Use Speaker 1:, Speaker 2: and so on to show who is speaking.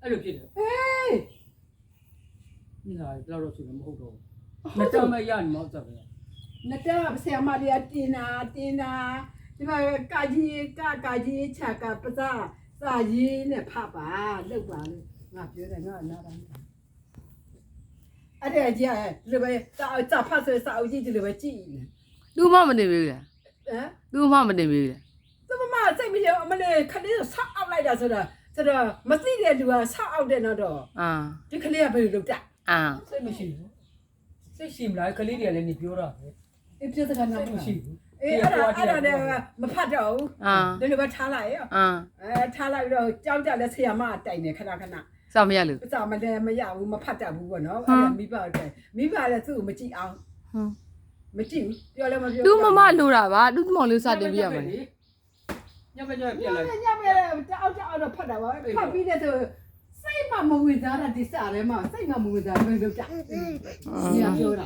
Speaker 1: အဲ့လိုဖြစ်တယ်ဒီဟာတော့တော့ဆိုလည်းမဟုတ်တော့ဘူးနှစ်တောင်မဲ့ရနေမှာဟုတ်တယ်ပဲ
Speaker 2: နှစ်တောင်ဆရာမလေးတင်တာဒီမှာကာကြီးချာကပစားစာရေးနဲ့ဖပါလောက်ပါလို့ငါပြောတယ်ငါနားတိုင်းအဲ့ဒါကြီးလေပဲစာဖတ်ဆိုစာအုပ်ကြီးဒီလိုပဲကြည့်နေ
Speaker 3: သူမမတင်ပြီလား
Speaker 2: ဟမ်
Speaker 3: သူမမတင်ပြီလား
Speaker 2: သူမစိတ်မရောအမလေးခလေးဆောက်အောက်လိုက်တာဆိုတော့မသိတဲ့လူကဆောက်အောက်တဲ့တော့
Speaker 3: အာ
Speaker 2: ဒီခလေးကဘယ်လိုလုပ်တာ
Speaker 3: အာ
Speaker 1: စိတ်မရှိဘူးစိတ်ရှိမလားကလေးတွေကလည်းနေပြောတာပဲ
Speaker 2: အေးပြဿနာ
Speaker 1: စိတ်မရှိဘူး
Speaker 2: အေးအဲ့ဒါလည်းမဖတ်တော့ဘူး
Speaker 3: အာ
Speaker 2: ဒီလိုပဲထားလိုက်ရော
Speaker 3: အာ
Speaker 2: ထားလိုက်တော့ကြောက်ကြလဲဆရာမတိုင်နေခဏ
Speaker 3: စောင့်မရလို့
Speaker 2: စာမလဲမရဘူးမဖတ်တတ်ဘူးပေါ့နော်အဲ့ဒါမိဘတိုင်မိဘလည်းသူ့ကိုမကြည့်အောင်
Speaker 3: ဟွန်း
Speaker 2: မကြည့်ဘူးပြောလည်းမပြော
Speaker 3: သူမမလိုတာပါသူမောင်လေးစတင်ပြရမှာလေ
Speaker 1: ညမပြက်လိုက်
Speaker 2: ညမတောက်တော့ဖတ်တာပါဖတ်ပြီးတဲ့ဆိုစိတ်မဝင်စားတာဒီစားထဲမှာစိတ်မဝင်စားဘယ်လိုကြညပြောတာ